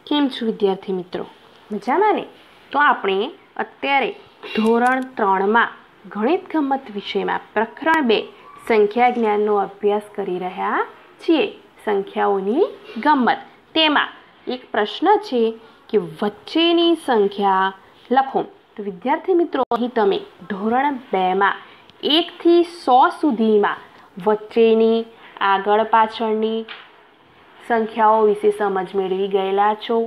કેમ છો વિદ્યાર્થી મિત્રો? મજામાં ને? તો આપણે અત્યારે ધોરણ 3માં ગણિત ગમ્મત વિષયમાં પ્રકરણ 2 સંખ્યા જ્ઞાનનો અભ્યાસ કરી રહ્યા છીએ. સંખ્યાઓની ગમ્મત. તેમાં એક પ્રશ્ન છે કે વચ્ચેની સંખ્યા લખો. તો વિદ્યાર્થી મિત્રો, અહીં તમે ધોરણ 2માં 1 થી 100 સુધીમાં વચ્ચેની, આગળ પાછળની સંખ્યાઓ વિશે સમજ મેળવી ગયેલા છો.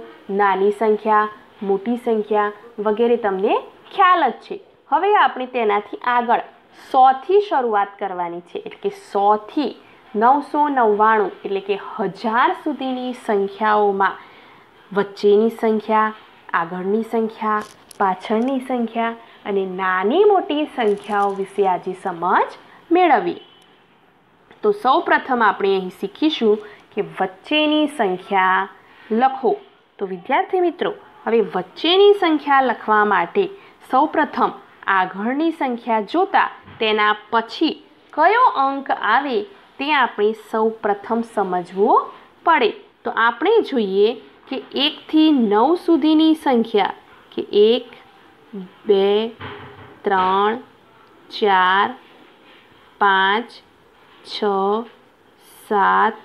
નાની સંખ્યા, મોટી સંખ્યા વગેરે તમને ખ્યાલ જ છે. હવે આપણે તેનાથી આગળ 100 થી શરૂઆત કરવાની છે. એટલે કે 100 થી 999 એટલે કે 1000 સુધીની સંખ્યાઓમાં વચ્ચેની સંખ્યા, આગળની સંખ્યા, પાછળની સંખ્યા અને નાની મોટી સંખ્યાઓ વિશે આજે સમજ મેળવીએ. તો સૌ પ્રથમ આપણે અહીં શીખીશું કે વચ્ચેની સંખ્યા લખો. તો વિદ્યાર્થી મિત્રો, હવે વચ્ચેની સંખ્યા લખવા માટે સૌપ્રથમ આગળની સંખ્યા જોતા તેના પછી કયો અંક આવે તે આપણે સૌપ્રથમ સમજવું પડે. તો આપણે જોઈએ કે 1 થી 9 સુધીની સંખ્યા કે 1, 2, 3, 4, 5, 6, 7,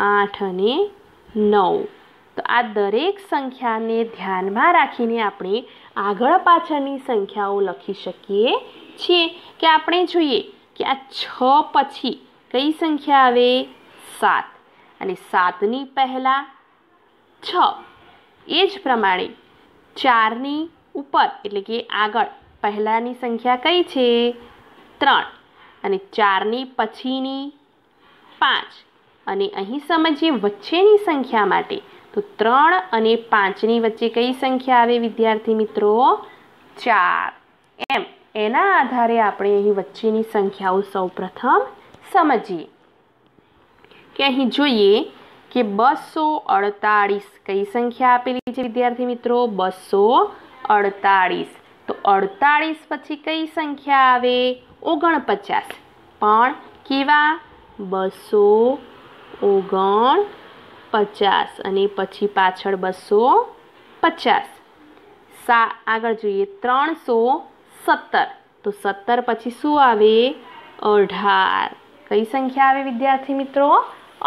8 અને 9. તો આ દરેક સંખ્યાને ધ્યાનમાં રાખીને આપણે આગળ પાછળની સંખ્યાઓ લખી શકીએ છીએ. કે આપણે જોઈએ કે આ 6 પછી કઈ સંખ્યા આવે? 7. અને 7ની પહેલાં 6. એ જ પ્રમાણે 4ની ઉપર એટલે કે આગળ પહેલાંની સંખ્યા કઈ છે? 3. અને 4ની પછીની 5. અને અહીં સમજીએ વચ્ચેની સંખ્યા માટે. તો 3 અને 5ની વચ્ચે કઈ સંખ્યા આવે વિદ્યાર્થી મિત્રો? 4. એમ એના આધારે આપણે અહીં વચ્ચેની સંખ્યાઓ સૌપ્રથમ સમજીએ. કે અહીં જોઈએ કે 248 કઈ સંખ્યા આપેલી છે વિદ્યાર્થી મિત્રો? 248. તો 48 પછી કઈ સંખ્યા આવે? 49. પણ કેવા? 249 અને પછી પાછળ 250. આગળ જોઈએ 317. તો 17 પછી શું આવે? 18. કઈ સંખ્યા આવે વિદ્યાર્થી મિત્રો?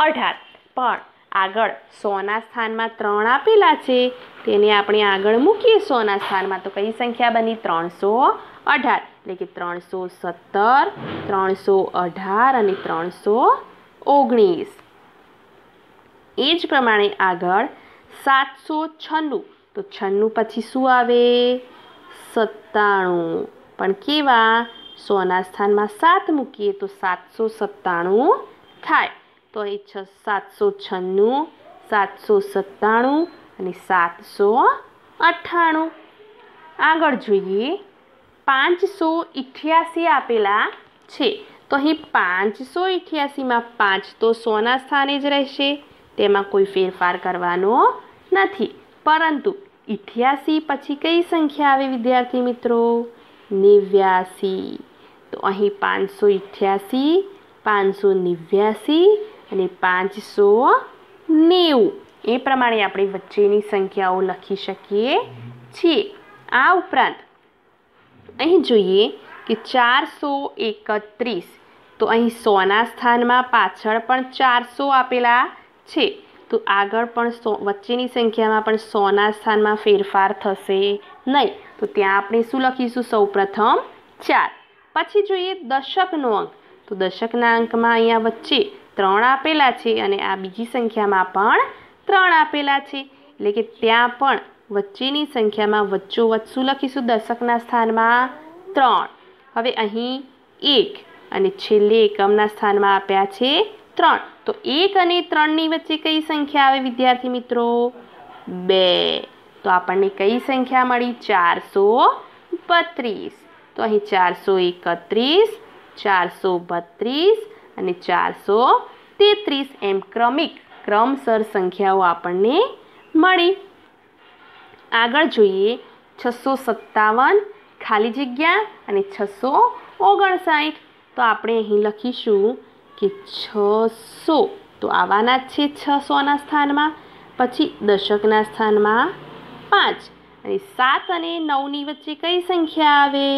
18. પણ આગળ 100ના સ્થાનમાં 3 આપેલા છે, તેને આપણે આગળ મૂકીએ 100ના સ્થાનમાં. તો કઈ સંખ્યા બની? 318. એટલે કે 317, 318 અને 319. એ જ પ્રમાણે આગળ 796. તો 96 પછી શું આવે? 97. પણ કેવા? 100ના સ્થાનમાં 7 મૂકીએ તો 797 થાય. તો અહીં 796, 797 અને 798. આગળ જોઈએ 588 આપેલા છે. તો અહીં 588માં 5 તો 100ના સ્થાને જ રહેશે, તેમાં કોઈ ફેરફાર કરવાનો નથી. પરંતુ 88 પછી કઈ સંખ્યા આવે વિદ્યાર્થી મિત્રો? 89. તો અહીં 588, 589 અને 590. એ પ્રમાણે આપણે વચ્ચેની સંખ્યાઓ લખી શકીએ છીએ. આ ઉપરાંત અહીં જોઈએ કે 431. તો અહીં 100ના સ્થાનમાં પાછળ પણ 400 આપેલા છે. તો આગળ પણ વચ્ચેની સંખ્યામાં પણ 100ના સ્થાનમાં ફેરફાર થશે નહીં. તો ત્યાં આપણે શું લખીશું? સૌપ્રથમ 4. પછી જોઈએ દશકનો અંક. તો દશકના અંકમાં અહીંયા વચ્ચે 3 આપેલા છે અને આ બીજી સંખ્યામાં પણ 3 આપેલા છે. એટલે કે ત્યાં પણ વચ્ચેની સંખ્યામાં વચ્ચોવચ્ચ શું લખીશું? દશકના સ્થાનમાં 3. હવે અહીં 1 અને છેલ્લે એકમના સ્થાનમાં આપ્યા છે 3. તો 1 અને 3ની વચ્ચે કઈ સંખ્યા આવે વિદ્યાર્થી મિત્રો? 2. તો આપણને કઈ સંખ્યા મળી? 432. તો અહીં 431, 432 અને 433 એમ ક્રમસર સંખ્યાઓ આપણને મળી. આગળ જોઈએ 657 ખાલી જગ્યા અને 659. તો આપણે અહીં લખીશું કે 600. તો આવવાના જ છે 600ના સ્થાનમાં. પછી દશકના સ્થાનમાં 5 અને 7 અને 9ની વચ્ચે કઈ સંખ્યા આવે?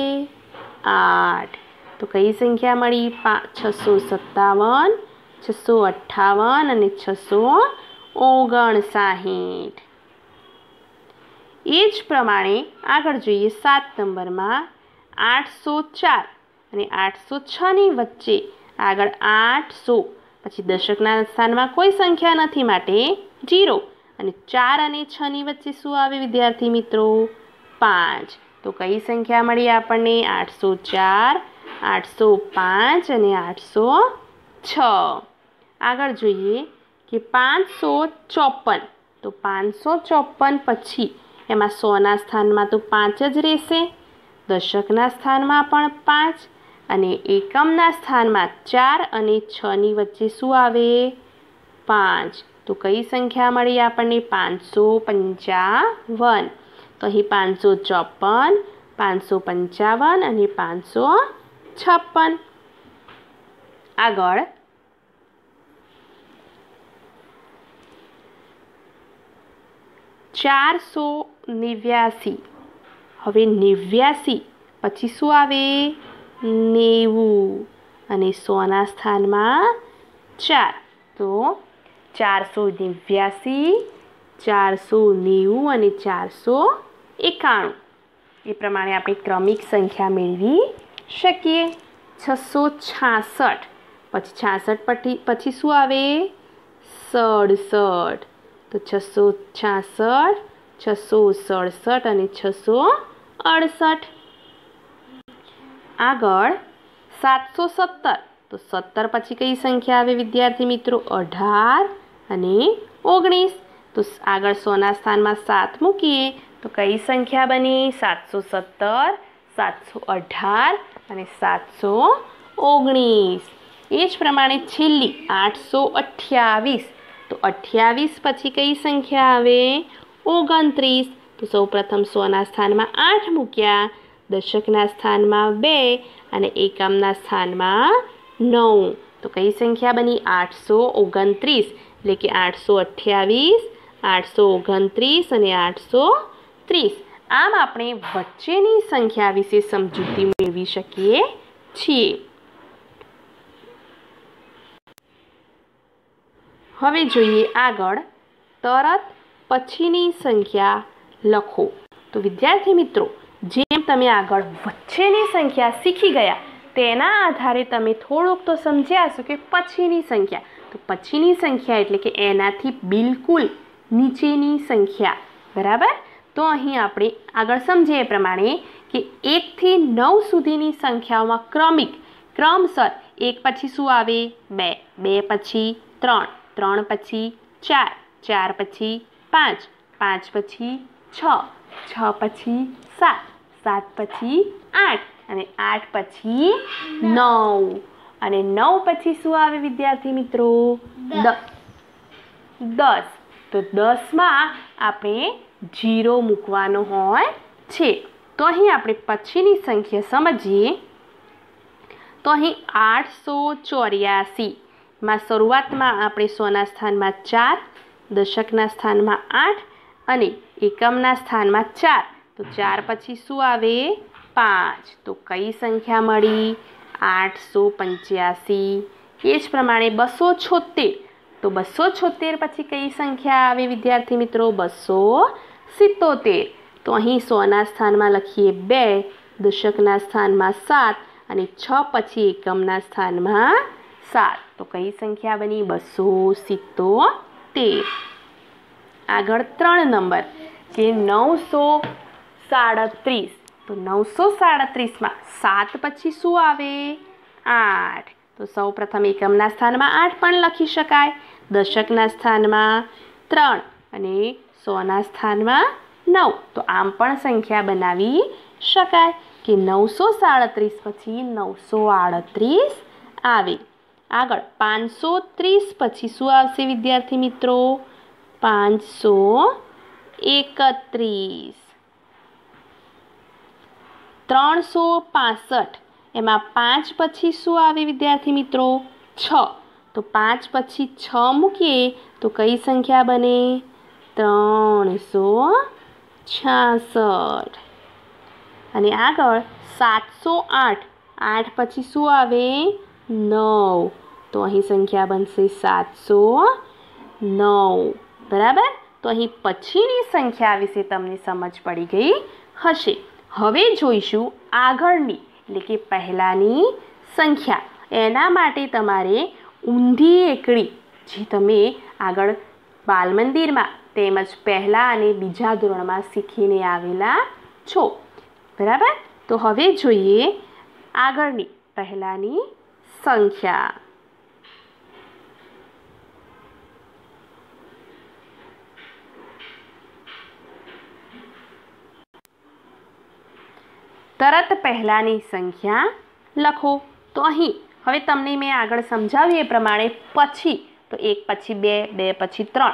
8. તો કઈ સંખ્યા મળી? 657, 658 અને 659. એ જ પ્રમાણે આગળ જોઈએ 7 નંબરમાં 804 અને 806ની વચ્ચે આગળ 800, પછી દશકના સ્થાનમાં કોઈ સંખ્યા નથી માટે 0 અને 4 અને 6ની વચ્ચે શું આવે વિદ્યાર્થી મિત્રો? 5. તો કઈ સંખ્યા મળી આપણને? 804, 805 અને 806. આગળ જોઈએ કે 554. તો 554 પછી એમાં 100ના સ્થાનમાં તો 5 જ રહેશે, દશકના સ્થાનમાં પણ 5 અને એકમના સ્થાનમાં 4 અને 6ની વચ્ચે શું આવે? 5. તો કઈ સંખ્યા મળી આપણને? 555. તો અહીં 554, 555 અને 556. આગળ 489. હવે 89 પછી શું આવે? 90 અને 100ના સ્થાનમાં 4. તો 489, 490 અને 491. એ પ્રમાણે આપણે ક્રમિક સંખ્યા મેળવી શકીએ. 666 પછી 66 પછી શું આવે? 67. તો 666, 667 અને 668. આગળ 717. તો 17 પછી કઈ સંખ્યા આવે વિદ્યાર્થી મિત્રો? 18 અને 19. તો આગળ 100ના સ્થાનમાં 7 મૂકીએ તો કઈ સંખ્યા બની? 717, 718 અને 719. એ જ પ્રમાણે છેલ્લી 828. તો 28 પછી કઈ સંખ્યા આવે? 29. તો સૌપ્રથમ 100ના સ્થાનમાં 8 મૂક્યા, દશકના સ્થાનમાં 2 અને એકમના સ્થાનમાં 9. તો કઈ સંખ્યા બની? 829. એટલે કે 828, 829 અને 830. આમ આપણે વચ્ચેની સંખ્યા વિશે સમજૂતી મેળવી શકીએ છીએ. હવે જોઈએ આગળ તરત પછીની સંખ્યા લખો. તો વિદ્યાર્થી મિત્રો, જેમ તમે આગળ વચ્ચેની સંખ્યા શીખી ગયા તેના આધારે તમે થોડુંક તો સમજ્યા હશો કે પછીની સંખ્યા. તો પછીની સંખ્યા એટલે કે એનાથી બિલકુલ નીચેની સંખ્યા. બરાબર? તો અહીં આપણે આગળ સમજીએ એ પ્રમાણે કે 1 થી 9 સુધીની સંખ્યાઓમાં ક્રમસર 1 પછી શું આવે? 2, 2 પછી 3, 3 પછી 4, 4 પછી 5, 5 પછી 6, 6 પછી 7, 7 પછી 8 અને 8 પછી 9 અને 9 પછી શું આવે વિદ્યાર્થી મિત્રો? 10. તો 10માં આપણે 0 મૂકવાનો હોય છે. તો અહીં આપણે પછીની સંખ્યા સમજીએ. તો અહીં 884 માં શરૂઆતમાં આપણે 100ના સ્થાનમાં 4, દશકના સ્થાનમાં 8 અને એકમના સ્થાનમાં 4. તો 4 પછી શું આવે? 5. તો કઈ સંખ્યા મળી? 885. એ જ પ્રમાણે 276. તો 276 પછી કઈ સંખ્યા આવે વિદ્યાર્થી મિત્રો? 277. તો અહીં 100ના સ્થાનમાં લખીએ 2, દશકના સ્થાનમાં 7 અને 6 પછી એકમના સ્થાનમાં 7. તો કઈ સંખ્યા બની? 277. આગળ 3 નંબર કે 937. તો 937માં 7 પછી શું આવે? 8. તો સૌ પ્રથમ એકમના સ્થાનમાં 8 પણ લખી શકાય, દશકના સ્થાનમાં 3 અને 100ના સ્થાનમાં 9. તો આમ પણ સંખ્યા બનાવી શકાય કે 937 પછી 938 આવે. આગળ 530 પછી શું આવશે વિદ્યાર્થી મિત્રો? 531. 365 એમાં 5 પછી શું આવે વિદ્યાર્થી મિત્રો? 6. તો 5 પછી 6 મૂકીએ તો કઈ સંખ્યા બને? 366 અને આગળ 708 8 પછી શું આવે 9 તો અહીં સંખ્યા બનશે 709 બરાબર। તો અહીં પછીની સંખ્યા વિશે તમને સમજ પડી ગઈ હશે। હવે જોઈશું આગળની એટલે કે પહેલાની સંખ્યા। એના માટે તમારે ઊંધી એકડી જે તમે આગળ બાલ મંદિરમાં તેમજ પહેલા અને બીજા ધોરણમાં શીખીને આવેલા છો બરાબર। તો હવે જોઈએ આગળની પહેલાની સંખ્યા। તરત પહેલાની સંખ્યા લખો। તો અહીં હવે તમને મેં આગળ સમજાવ્યું એ પ્રમાણે પછી તો 1 પછી 2 2 પછી 3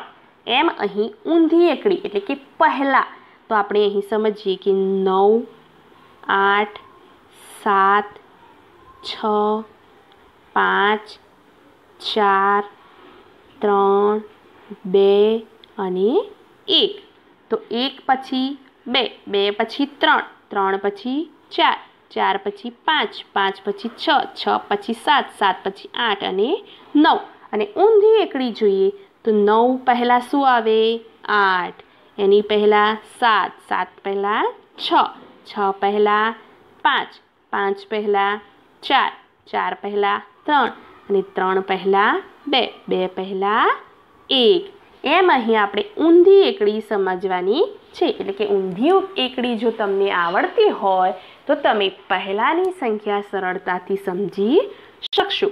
એમ અહીં ઊંધી એકડી એટલે કે પહેલા તો આપણે અહીં સમજીએ કે 9 8 7 6 5 4 3 2 અને 1 તો 1 પછી 2 2 પછી 3 3 પછી 4 4 પછી 5 5 પછી 6 6 પછી 7 7 પછી 8 અને 9 અને ઊંધી એકડી જોઈએ તો 9 પહેલાં શું આવે 8 એની પહેલાં 7 7 પહેલાં 6 6 પહેલાં 5 5 પહેલાં 4 4 પહેલાં 3 અને 3 પહેલાં 2 2 પહેલાં 1 એમ અહીં આપણે ઊંધી એકડી સમજવાની છે। એટલે કે ઊંધી એકડી જો તમને આવડતી હોય તો તમે પહેલાની સંખ્યા સરળતાથી સમજી શકશો।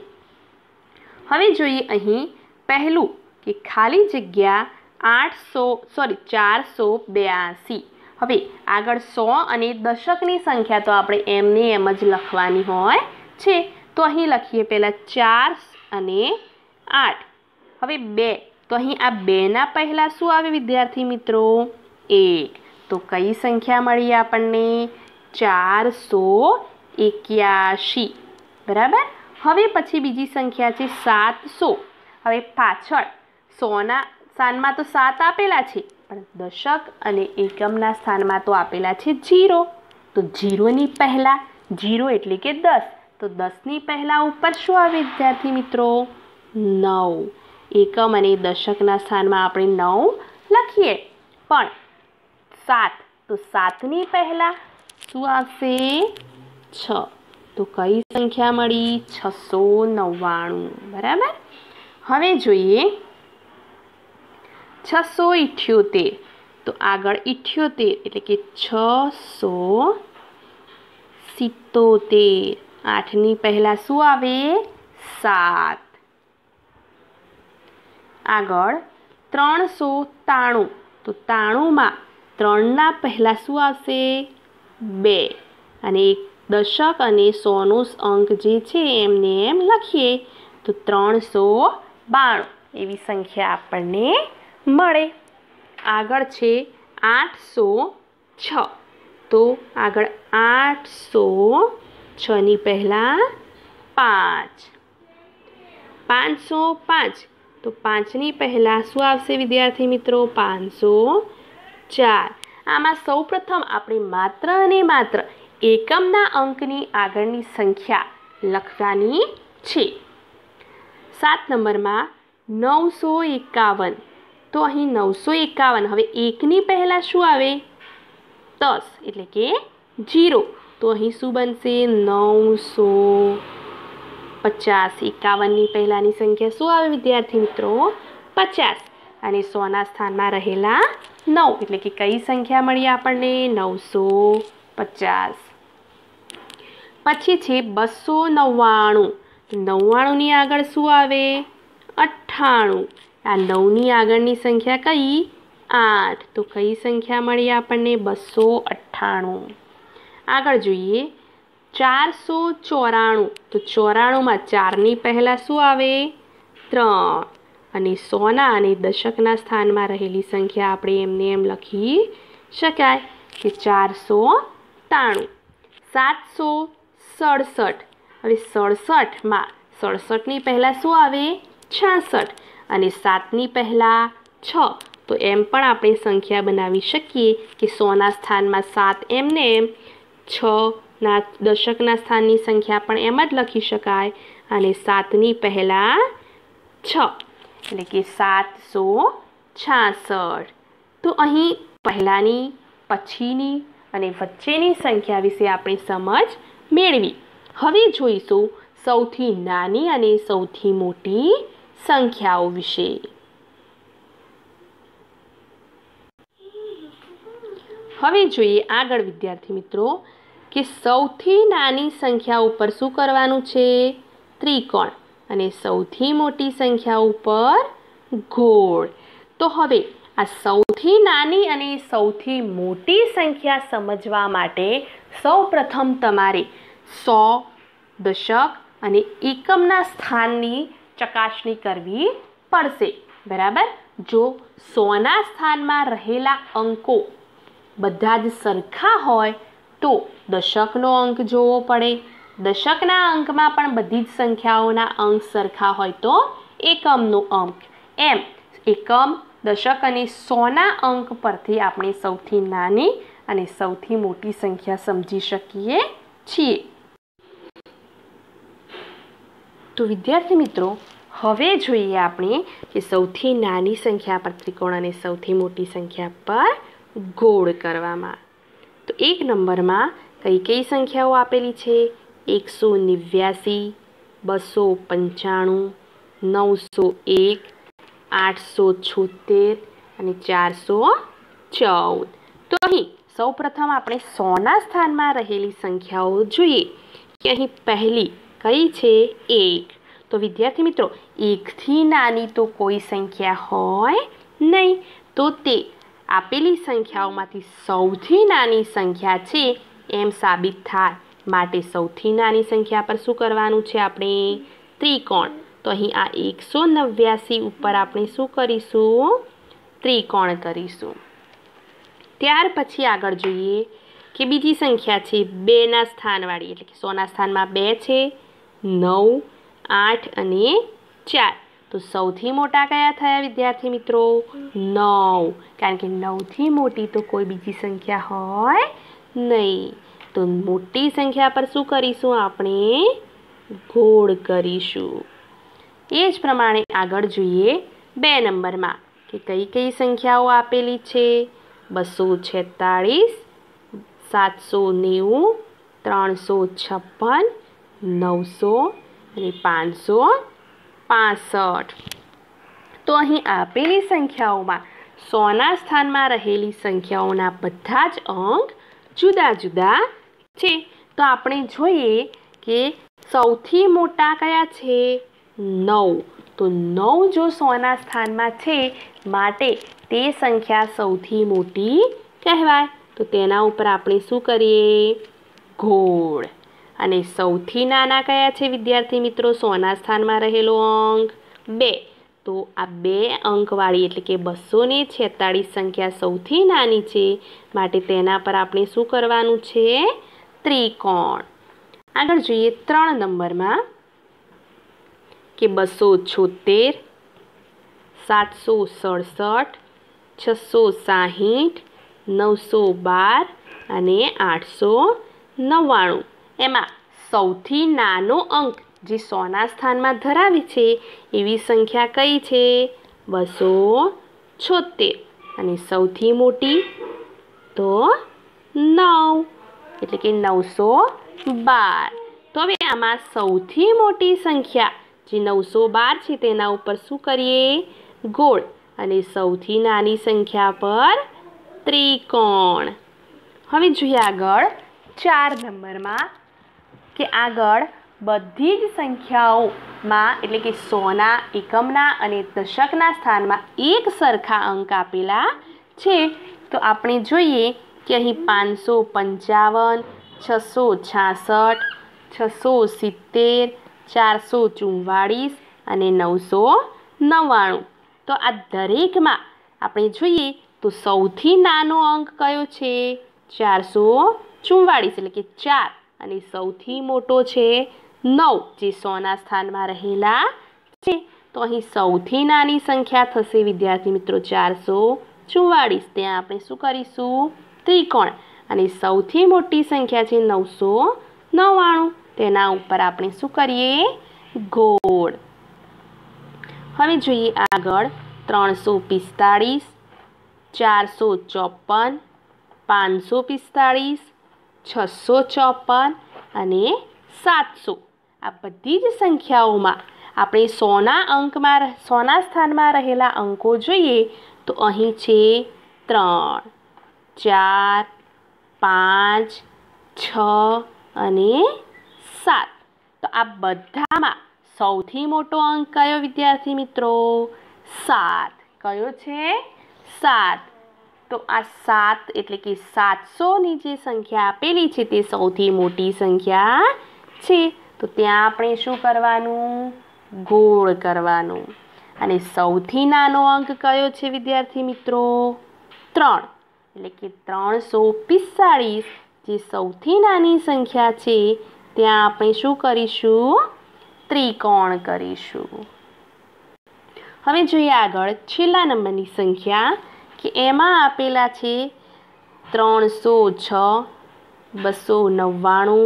હવે જોઈએ અહીં પહેલું કે ખાલી જગ્યા 482। હવે આગળ 100 અને દશકની સંખ્યા તો આપણે એમને એમ જ લખવાની હોય છે। તો અહીં લખીએ પહેલાં 4 અને 8 હવે 2 તો અહીં આ 2ના પહેલાં શું આવે વિદ્યાર્થી મિત્રો 1 તો કઈ સંખ્યા મળી આપણને 481 બરાબર। હવે પછી બીજી સંખ્યા છે 700। હવે પાછળ 100ના સ્થાનમાં તો 7 આપેલા છે પણ દશક અને એકમના સ્થાનમાં તો આપેલા છે 0 તો 0ની પહેલાં 0 એટલે કે 10 તો 10ની પહેલાં ઉપર શું આવે વિદ્યાર્થી મિત્રો 9 એકમ અને દશકના સ્થાનમાં આપણે 9 લખીએ પણ 7 તો 7ની પહેલાં શું આવશે 6 તો કઈ સંખ્યા મળી 699 બરાબર। હવે જોઈએ 678 તો આગળ 78 એટલે કે 677 8ની પહેલાં શું આવે 7 આગળ 393 તો 93માં 3ના પહેલાં શું આવશે 2 અને એક દશક અને 100નો અંક જે છે એમને એમ લખીએ તો 392 એવી સંખ્યા આપણને મળે। આગળ છે 806 તો આગળ 806ની પહેલાં 5 505 તો 5ની પહેલાં શું આવશે વિદ્યાર્થી મિત્રો 504 આમાં સૌપ્રથમ આપણે માત્ર અને માત્ર એકમના અંકની આગળની સંખ્યા લખવાની છે। 7 નંબરમાં 951 તો અહીં 951 હવે 1ની પહેલાં શું આવે 10 એટલે કે 0 તો અહીં શું બનશે 950 51ની પહેલાંની સંખ્યા શું આવે વિદ્યાર્થી મિત્રો 50 અને 100ના સ્થાનમાં રહેલા 9 એટલે કે કઈ સંખ્યા મળી આપણને 950 પછી છે 299 99ની આગળ શું આવે 98 આ 9ની આગળની સંખ્યા કઈ 8 તો કઈ સંખ્યા મળી આપણને 298 આગળ જોઈએ 494 તો 94માં 4ની પહેલાં શું આવે 3 અને 100ના અને દશકના સ્થાનમાં રહેલી સંખ્યા આપણે એમને એમ લખી શકાય કે 493 767 હવે 67માં 67ની પહેલાં શું આવે 66 અને 7ની પહેલાં 6 तो एम पण आपणे संख्या बनावी शकीए कि 100 स्थान में 7 एमने एम 6 दशकना स्थाननी संख्या पण एम ज लखी शकाय अने 7 नी पहेला 6 एटले कि 766। तो अहीं पहेलानी पछीनी अने वच्चेनी संख्या विषे आपणे समज मेळवी। हवे जोईशुं सौथी नानी अने सौथी मोटी संख्याओ विषे। हवे जोईए आगळ विद्यार्थी मित्रों कि सौथी नानी संख्या उपर शुं करवानुं छे? त्रिकोण अने सौथी मोटी संख्या उपर गोळ। तो हवे आ सौथी नानी अने सौथी मोटी संख्या समजवा माटे सौप्रथम तमारे 100 दशक अने एकमना स्थाननी चकासणी करवी पड़शे। बराबर। जो 100 ना स्थानमा रहेला अंको बधा ज सरखा होय तो दशकनो अंक जोवो पड़े। दशकना अंकमां पण बधी ज संख्याओना अंक सरखा होय तो एकमनो अंक। एम एकम दशक अने 100 ना अंक परथी आपणे सौथी नानी अने सौथी मोटी संख्या समजी शकीए छीए। तो विद्यार्थी मित्रों हवे जोईए आपणे कि सौथी नानी संख्या पर त्रिकोण अने सौथी मोटी संख्या पर गोळ करवामां। तो 1 नंबर में कई कई संख्याओ आपेली छे? 189, 295, 901, 876 અને 414। तो અહીં સૌપ્રથમ આપણે 100 સ્થાનમાં રહેલી સંખ્યાઓ જોઈએ કે અહીં પહેલી કઈ છે? 1। તો વિદ્યાર્થી મિત્રો 1 થી નાની તો કોઈ સંખ્યા હોય નહીં, તો તે આપેલી સંખ્યાઓમાંથી સૌથી નાની સંખ્યા છે એમ સાબિત થાય માટે સૌથી નાની સંખ્યા પર શું કરવાનું છે આપણે? ત્રિકોણ। તો અહીં આ 189 ઉપર આપણે શું કરીશું? ત્રિકોણ કરીશું। ત્યાર પછી આગળ જોઈએ કે બીજી સંખ્યા છે 2 ના સ્થાનવાળી, એટલે કે 100 ના સ્થાનમાં 2 છે, 9, 8 અને 4। तो सौथी मोटा कया थया विद्यार्थी मित्रों? 9, कारण के 9 थी मोटी तो कोई बीजी संख्या होय नहीं। तो मोटी संख्या पर शुं करीशुं आपणे? गोळ करीशुं। ए ज प्रमाणे आगळ जोईए 2 नंबर में कि कई कई संख्याओ आपेली छे? 246, 790, 356, 900 અને 565। तो અહીં આપેલી સંખ્યાઓમાં 100 ના સ્થાનમાં રહેલી સંખ્યાઓના બધા જ અંક જુદા જુદા છે। તો આપણે જોઈએ કે સૌથી મોટા કયા છે? 9। તો 9 જો 100 ના સ્થાનમાં છે માટે તે સંખ્યા સૌથી મોટી કહેવાય। તો તેના ઉપર આપણે શું કરીએ? ઘોળ। અને સૌથી નાના કયા છે વિદ્યાર્થી મિત્રો? 100 ના સ્થાનમાં રહેલો અંક 2। તો આ 2 અંકવાળી એટલે કે 246 સંખ્યા સૌથી નાની છે માટે તેના પર આપણે શું કરવાનું છે? ત્રિકોણ। આગળ જોઈએ 3 નંબરમાં કે 276, 767, 660, 912 અને 899। એમાં સૌથી નાનો અંક જે 100 ના સ્થાનમાં ધરાવે છે એવી સંખ્યા કઈ છે? 276। અને સૌથી મોટી તો 9 એટલે કે 912। તો હવે આમાં સૌથી મોટી સંખ્યા જે 912 છે તેના ઉપર શું કરીએ? ગોળ। અને સૌથી નાની સંખ્યા પર ત્રિકોણ। હવે જોઈએ આગળ 4 નંબરમાં કે આગળ બધી જ સંખ્યાઓમાં એટલે કે 100 એકમના અને દશકના સ્થાનમાં એક સરખા અંક આપેલા છે। તો આપણે જોઈએ કે અહીં 555, 666, 670, 444 અને 999। તો આ દરેકમાં આપણે જોઈએ તો સૌથી નાનો અંક કયો છે? 444 એટલે કે 4 અને સૌથી મોટો છે 9 જે 100 ના સ્થાનમાં રહેલા છે। तो અહીં સૌથી નાની સંખ્યા થશે વિદ્યાર્થી મિત્રો 444. ત્યાં આપણે શું કરીશું? ત્રિકોણ. અને સૌથી મોટી સંખ્યા છે 999. તેના ઉપર આપણે શું કરીએ? ગોળ. હવે જોઈએ આગળ 345, 454, 545, 654 અને 700. આ બધી જ સંખ્યાઓમાં આપણે 100ના સ્થાનમાં રહેલા અંકો જોઈએ તો અહીં છે 3, 4, 5, 6 અને 7. તો આ બધામાં સૌથી મોટો અંક કયો વિદ્યાર્થી મિત્રો? 7. કયો છે? 7. તો આ 7 એટલે કે 700ની જે સંખ્યા આપેલી છે તે સૌથી મોટી સંખ્યા છે. તો ત્યાં આપણે શું કરવાનું? ગોળ કરવાનું. અને સૌથી નાનો અંક કયો છે વિદ્યાર્થી મિત્રો? 3. એટલે કે 345 જે સૌથી નાની સંખ્યા છે ત્યાં આપણે શું કરીશું? ત્રિકોણ કરીશું. હવે જોઈએ આગળ છેલ્લા નંબરની સંખ્યા કે એમાં આપેલા છે 306, 299,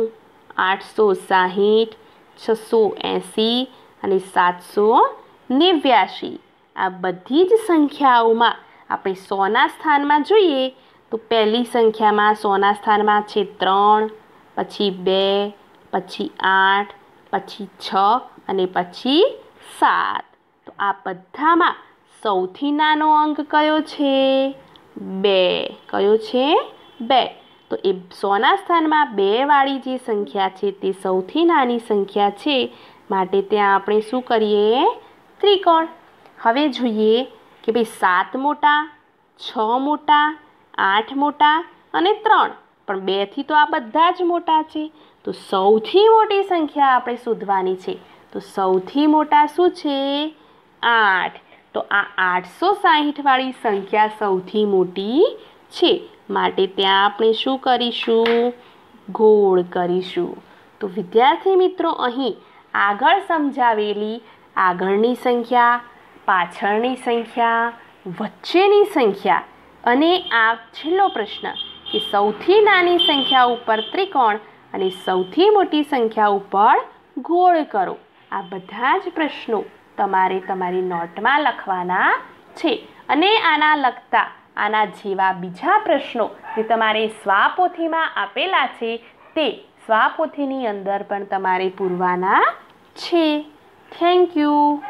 860, 680 અને 789. આ બધી જ સંખ્યાઓમાં આપણે 100ના સ્થાનમાં જોઈએ તો પહેલી સંખ્યામાં 100ના સ્થાનમાં છે 3, પછી 2, પછી 8, પછી 6 અને પછી 7. તો આ બધામાં સૌથી નાનો અંક કયો છે? 2. કયો છે? 2. તો એ 100ના સ્થાનમાં 2 વાળી જે સંખ્યા છે તે સૌથી નાની સંખ્યા છે. માટે ત્યાં આપણે શું કરીએ? ત્રિકોણ. હવે જોઈએ કે ભાઈ 7 મોટા, 6 મોટા, 8 મોટા અને 3. પણ 2થી તો આ બધા જ મોટા છે. તો સૌથી મોટી સંખ્યા આપણે શોધવાની છે. તો સૌથી મોટા શું છે? 8. તો આ 860 વાળી સંખ્યા સૌથી મોટી છે. માટે ત્યાં આપણે શું કરીશું? ગોળ કરીશું. તો વિદ્યાર્થી મિત્રો અહીં આગળ સમજાવેલી આગળની સંખ્યા, પાછળની સંખ્યા, વચ્ચેની સંખ્યા અને આ છેલ્લો પ્રશ્ન કે સૌથી નાની સંખ્યા ઉપર ત્રિકોણ અને સૌથી મોટી સંખ્યા ઉપર ગોળ કરો. આ બધા જ પ્રશ્નો તમારે તમારી નોટમાં લખવાના છે. અને આના લગતા આના જેવા બીજા પ્રશ્નો જે તમારે સ્વાપોથીમાં આપેલા છે તે સ્વાપોથીની અંદર પણ તમારે પૂરવાના છે. Thank you.